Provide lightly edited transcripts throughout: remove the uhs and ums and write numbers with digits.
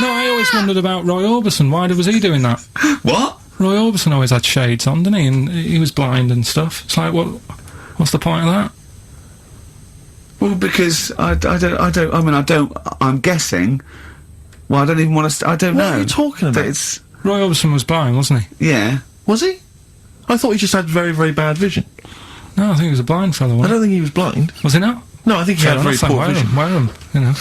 No, I always wondered about Roy Orbison. Why was he doing that? What? Roy Orbison always had shades on, didn't he? And he was blind and stuff. It's like, what's the point of that? Well, because I'm guessing. Well, I don't even want to. I don't know. What are you talking about? Roy Orbison was blind, wasn't he? Yeah. Was he? I thought he just had very, very bad vision. No, I think he was a blind fellow. I don't think he was blind. Was he not? No, I think he had very poor vision. Wear him, you know.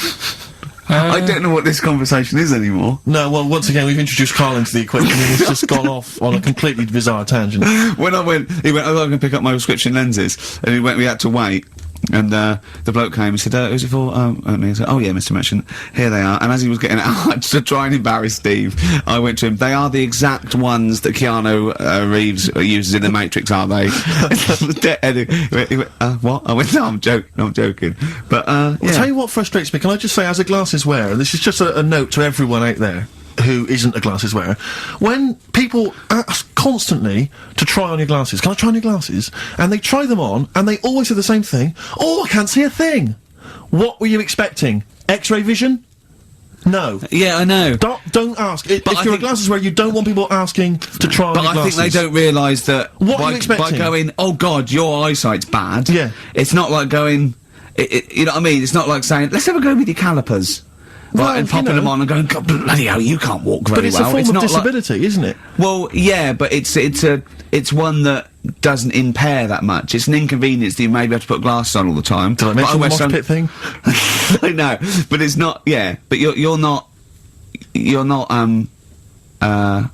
I don't know what this conversation is anymore. No, well, once again, we've introduced Carl into the equation and he's just gone off on a completely bizarre tangent. When he went, oh, I'm going to pick up my prescription lenses, and we had to wait. And the bloke came and said, who's it for? And he said, oh yeah, Mr. Merchant, here they are. And as he was getting out, to try and embarrass Steve, I went to him, they are the exact ones that Keanu Reeves uses in The Matrix, are they? He went, what? I went, no, I'm joking. But, yeah. I'll tell you what frustrates me. Can I just say, as a glasses wearer, and this is just a note to everyone out there who isn't a glasses wearer, when people ask constantly to try on your glasses, can I try on your glasses? And they try them on, and they always say the same thing, oh, I can't see a thing! What were you expecting? X-ray vision? No. Yeah, I know. Don't ask. If you're a glasses wearer, you don't want people asking to try on your glasses. But I think they don't realise that what are you expecting? By going, oh god, your eyesight's bad, yeah. It's not like going, you know what I mean? It's not like saying, let's have a go with your calipers. Well, right, and popping them on and going, God, bloody hell, you can't walk very well. But it's a form of disability, isn't it? Well, yeah, but it's one that doesn't impair that much. It's an inconvenience that you maybe have to put glasses on all the time. Did I mention the mosh pit thing? I know, but it's not, yeah, but you're not,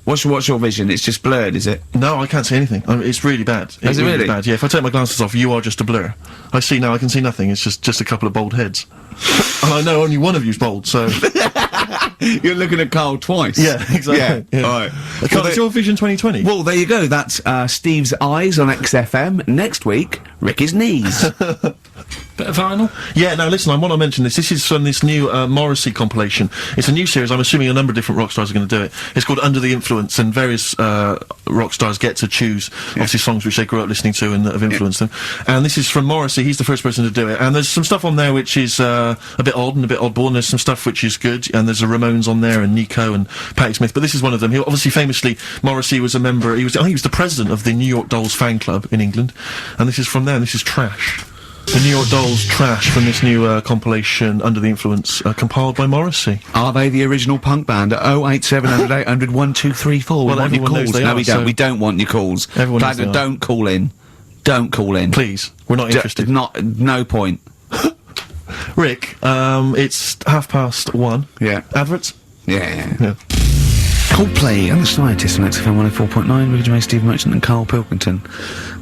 what's your vision? It's just blurred, is it? No, I can't see anything. It's really bad. Is it really bad? Yeah, if I take my glasses off, you are just a blur. I see now, I can see nothing. It's just a couple of bald heads. And I know only one of you's bald, so... You're looking at Carl twice. Yeah, exactly. Yeah. Alright. Carl, it's your Vision 2020. Well, there you go. That's Steve's Eyes on XFM. Next week, Ricky's Knees. Bit of vinyl? Yeah, now listen, I want to mention this. This is from this new Morrissey compilation. It's a new series. I'm assuming a number of different rock stars are going to do it. It's called Under the Influence, and various rock stars get to choose, obviously, songs which they grew up listening to and that have influenced them. And this is from Morrissey. He's the first person to do it. And there's some stuff on there which is a bit odd and a bit oddball, and there's some stuff which is good. And there's a Ramones on there, and Nico and Patti Smith. But this is one of them. He obviously, famously, Morrissey was a member. I think he was the president of the New York Dolls fan club in England. And this is from there. And this is Trash. The New York Dolls Trash from this new compilation Under the Influence, compiled by Morrissey. Are they the original punk band? 08700 800 1234. Well, everyone knows they are. No, we don't. We don't want your calls. Everyone knows they are. Don't call in. Don't call in. Please. We're not interested. No point. Rick, it's 1:30. Yeah. Adverts? Yeah. Coldplay and the Scientists on XFM 104.9, Ricky Gervais, Steve Merchant and Karl Pilkington.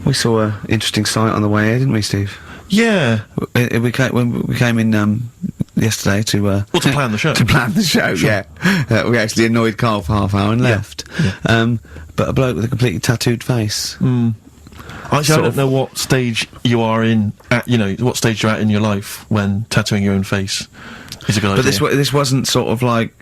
We saw an interesting sight on the way here, didn't we, Steve? Yeah. When we came in yesterday to plan the show. To plan the show, sure. Yeah. We actually annoyed Karl for half hour and left. Yeah. But a bloke with a completely tattooed face. Actually, I don't know what stage you are in, what stage you're at in your life when tattooing your own face is a good idea. But this wasn't sort of like,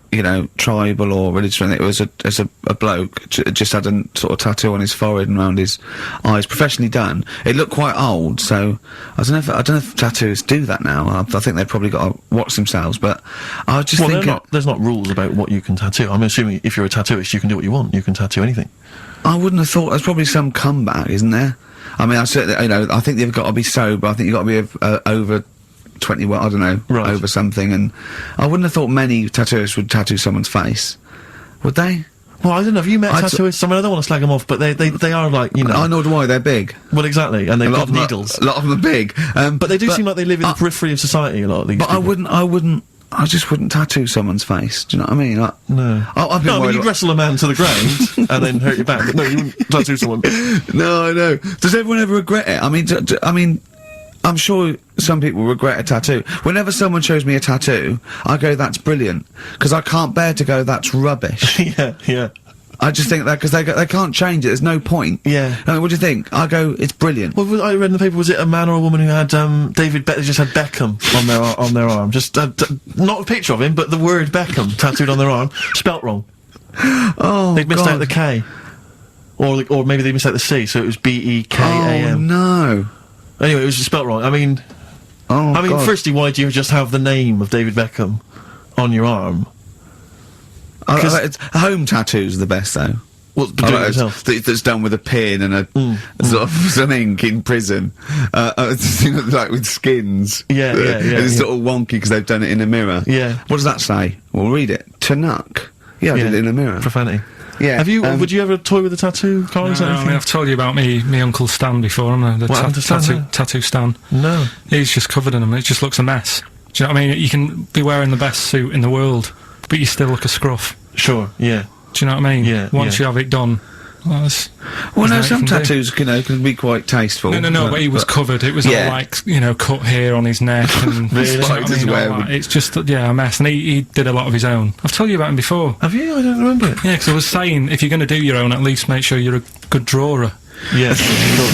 tribal or religious or anything. It was a bloke just had a sort of tattoo on his forehead and around his eyes, professionally done. It looked quite old, so I don't know if tattooists do that now. I think they've probably got to watch themselves, but I was just thinking... there's not rules about what you can tattoo. I'm assuming if you're a tattooist, you can do what you want. You can tattoo anything. I wouldn't have thought... There's probably some comeback, isn't there? I mean, I certainly, I think they've got to be sober. I think you've got to be over 21, I don't know, right. Over something, and I wouldn't have thought many tattooists would tattoo someone's face. Would they? Well, I don't know, have you met tattooists? I mean, I don't want to slag them off, but they are like, I know why, they're big. Well, exactly, and they've got needles. A lot of them are big. But they do seem like they live in the periphery of society, a lot of these people. I just wouldn't tattoo someone's face. Do you know what I mean? Like, no. You'd wrestle a man to the ground and then hurt your back, but no, you wouldn't tattoo someone. No, I know. Does everyone ever regret it? I mean, I'm sure some people regret a tattoo. Whenever someone shows me a tattoo, I go, that's brilliant. Because I can't bear to go, that's rubbish. Yeah. I just think that, because they can't change it, there's no point. Yeah. I mean, what do you think? I go, it's brilliant. Well, I read in the paper, was it a man or a woman who had, just had Beckham on their arm? Just, not a picture of him, but the word Beckham tattooed on their arm, spelt wrong. Oh, they'd missed out the K. Or maybe they missed out the C, so it was B-E-K-A-M. Oh, no. Anyway, it was spelt wrong. I mean, God. Firstly, why do you just have the name of David Beckham on your arm? Home tattoos are the best, though. What, doing it yourself? That's done with a pin and a sort of some ink in prison, like with skins. Yeah. And it's sort of wonky because they've done it in a mirror. Yeah. What does that say? Well, read it. Tanuck. Yeah, I did it in a mirror. Profanity. Yeah. Have you? Would you ever toy with a tattoo, Carl? No, Is that I anything? mean, I've told you about me Uncle Stan before, haven't I? What happened to Stan? Tattoo Stan. No. He's just covered in them. It just looks a mess. Do you know what I mean? You can be wearing the best suit in the world, but you still look a scruff. Sure. Yeah. Do you know what I mean? Yeah, Once you have it done, well, there's Well, no, nothing some you can do. tattoos, can be quite tasteful. No, but he was covered. It was all like, cut hair on his neck and Really? you know what I Spiders' mean, all web. that. It's just, a mess. And he did a lot of his own. I've told you about him before. Have you? I don't remember it. Yeah, because I was saying, if you're going to do your own, at least make sure you're a good drawer. Yeah.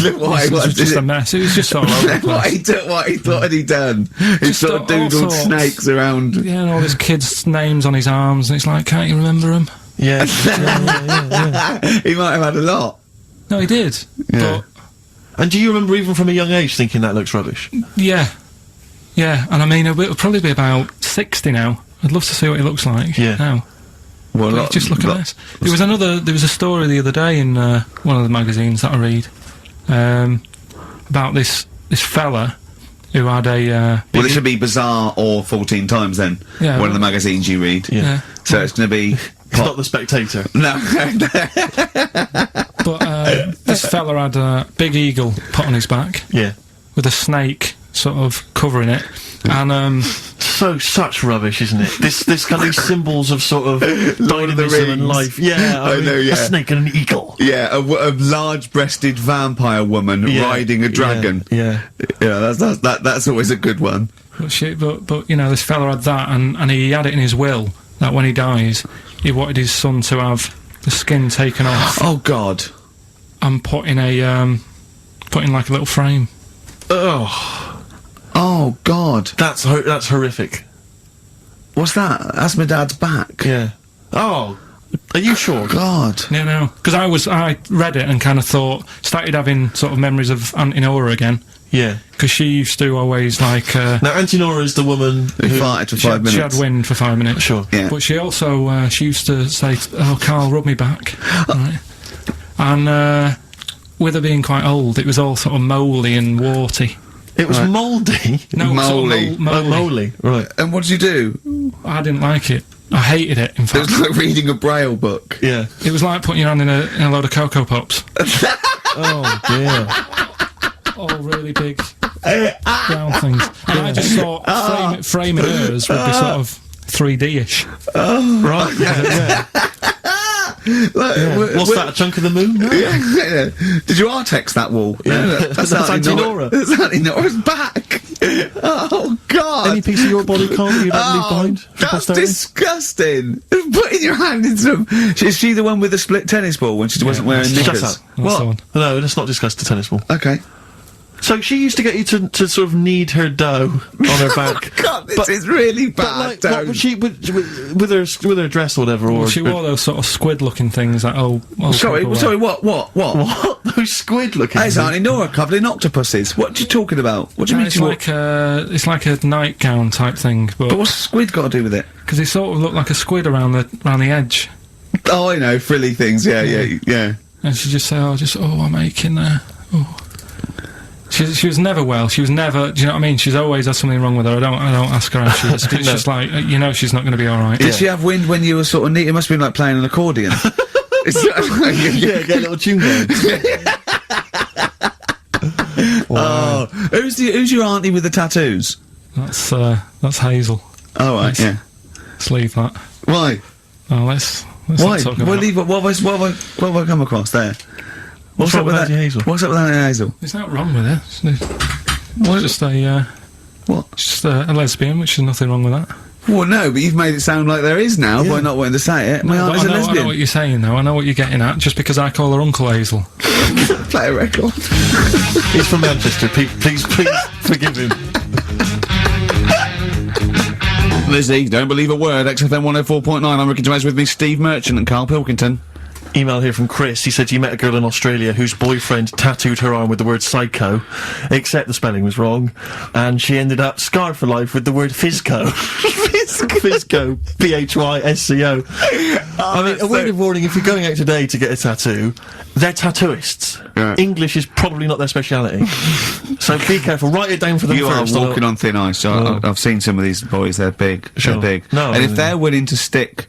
Look what It was just a mess. It was just all over the place. what he thought had he done? He Just sort of all doodled sorts. snakes around. Yeah, and all his kids' names on his arms, and it's like, can't you remember them? Yeah. He might have had a lot. No, he did. Yeah. And do you remember even from a young age thinking that looks rubbish? But, yeah. And I mean, it'll probably be about 60 now. I'd love to see what he looks like now. Well, But just look at this. There was a story the other day in one of the magazines that I read about this fella who had a. Well, it should be Bizarre or 14 Times then. Yeah, One of the magazines you read. Yeah. So it's going to be. It's not The Spectator. No. But this fella had a big eagle put on his back Yeah. with a snake sort of covering it, and Such rubbish, isn't it? This kind of symbols of sort of Lord of the dynamism and Rings. life. Yeah, I know, yeah. A snake and an eagle. Yeah, a large-breasted vampire woman riding a dragon. Yeah. Yeah, that's always a good one. but this fella had that, and he had it in his will that when he dies, he wanted his son to have the skin taken off Oh God. and put in like a little frame. Oh God. That's horrific. What's that? That's my dad's back. Yeah. Oh, are you sure? God. No, because I read it and kind of started having sort of memories of Auntie Nora again, Yeah. because she used to always like. Now, Auntie Nora is the woman Who farted for 5 minutes. She had wind for 5 minutes. Sure. Yeah. But she also, she used to say, "Oh, Carl, rub me back." Right. And with her being quite old, it was all sort of mouldy and warty. It was mouldy. No, Mouldy. sort of mouldy. Mouldy. Right. And what did you do? I didn't like it. I hated it, in It fact. was like reading a braille book. Yeah. It was like putting your hand in a load of Cocoa Pops. Oh dear. All really big brown things. And I just thought framing hers would be sort of 3D-ish. Right. Yeah. What's that? A chunk of the moon? No. Yeah. Did you Artex that wall? Yeah. That's That's Auntie Nora. That's Auntie Nora's back. Oh God. Any piece of your body, Carl, that you'd like to leave behind? for That's posterity? disgusting. Putting your hand in some. Is she the one with the split tennis ball when she wasn't wearing Shut knickers? up. That's the What? one. No, let's not discuss the tennis ball. Okay. So she used to get you to sort of knead her dough on her back. God, this But- is really bad. But like, what don't. would she with her dress or whatever? Well, or she wore those sort of squid-looking things that Sorry, what? what? Those squid looking. Hey, it's Auntie Nora covered in octopuses. What are you talking about? What do you mean It's she wore? like a nightgown type thing, But but what's squid got to do with it? because it sort of looked like a squid around the edge. Oh, I know, frilly things. Yeah. And she just said, "Oh, I'm aching there." Oh. She was never well. She was never. Do you know what I mean? She's always had something wrong with her. I don't ask her how she is. 'Cause it's just like she's not going to be all right. Did she have wind when you were sort of neat? It must have been like playing an accordion. Yeah, get a little tune going. Oh, who's your auntie with the tattoos? That's Hazel. Oh, right, yeah. Let's leave that. Why? Oh, let's Why? not talk about Well, it. leave it. What have I come across there? What's up wrong with that? Auntie Hazel? What's up with Auntie Hazel? There's nothing wrong with her. It's just What? just a lesbian, which is nothing wrong with that. Well, no, but you've made it sound like there is now by not wanting to say it. My But auntie's a I know lesbian. what you're saying, though. I know what you're getting at. Just because I call her Uncle Hazel. Play a record. He's from Manchester. Please forgive him. Lizzie, don't believe a word. XFM 104.9. I'm Ricky Gervais with me, Steve Merchant and Karl Pilkington. email here from Chris. He said he met a girl in Australia whose boyfriend tattooed her arm with the word psycho, except the spelling was wrong, and she ended up scarred for life with the word physco. Physco. Physco. I mean, a word of warning, if you're going out today to get a tattoo, they're tattooists. Yeah. English is probably not their speciality. So be careful. Write it down for them You first. are walking on thin ice. I've seen some of these boys. They're big. Sure. They're big. No, and if they're willing to stick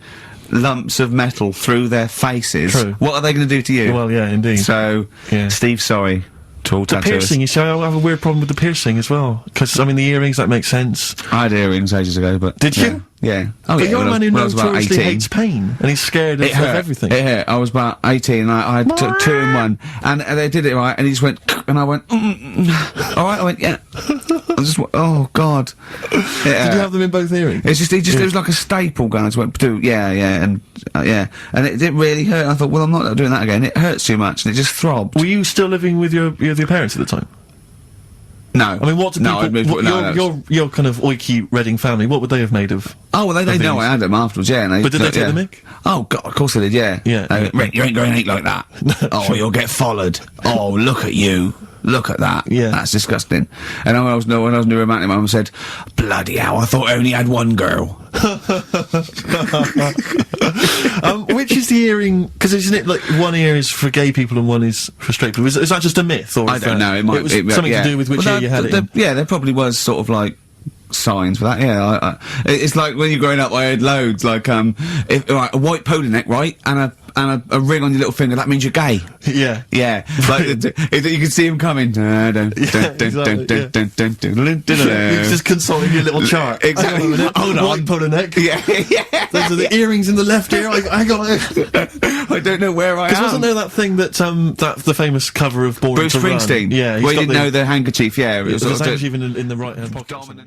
lumps of metal through their faces, True. what are they going to do to you? Well, yeah, indeed. So, Yeah. Steve, sorry to all The tattooers. piercing, you see, I have a weird problem with the piercing as well. Because, I mean, the earrings, that makes sense. I had earrings ages ago, but... Did you? Yeah. Oh, But yeah, you're a when man who when I was about notoriously 18. hates pain, and he's scared of It hurt. everything. It hurt. I was about 18 and I took 2 in 1 and they did it right and he just went and I went alright, I went yeah. I just went, oh god. Did you have them in both earrings? It's just, it was like a staple gun. I just went, yeah, and it really hurt. I thought, well, I'm not doing that again. It hurts too much, and it just throbbed. Were you still living with your parents at the time? No. I mean, what do No, I'd moved- people... no, your kind of oiky Reading family, what would they have made of? Oh, well, they know these? I had them afterwards, yeah. And But did they take the mick? Oh, God, of course they did, yeah. Yeah. Rick, you ain't going to eat like that. Oh, you'll get followed. Oh, look at you. Look at that. Yeah. That's disgusting. And when I was new romantic, my mum said, bloody hell, I thought I only had one girl. Which is the earring? Because isn't it like one ear is for gay people and one is for straight people? Is that just a myth? Or I don't know. It might was be something yeah. to do with which Well, ear you had it in. Yeah, there probably was sort of like signs for that. Yeah, it's like when you're growing up, I had loads like right, a white polo neck, right, and a ring on your little finger. That means you're gay. Yeah. Yeah, like you can see him coming. You just consulting your little chart. Exactly. Hang on a minute. Hold on. One polo neck. Yeah, yeah. Those are the earrings in the left ear. Hang on. I don't know where I am. Because wasn't there that thing that the famous cover of Born Bruce to Run? Springsteen. Yeah. Well, you didn't know the handkerchief. Yeah, It was sort of handkerchief in the right hand pocket. dominant.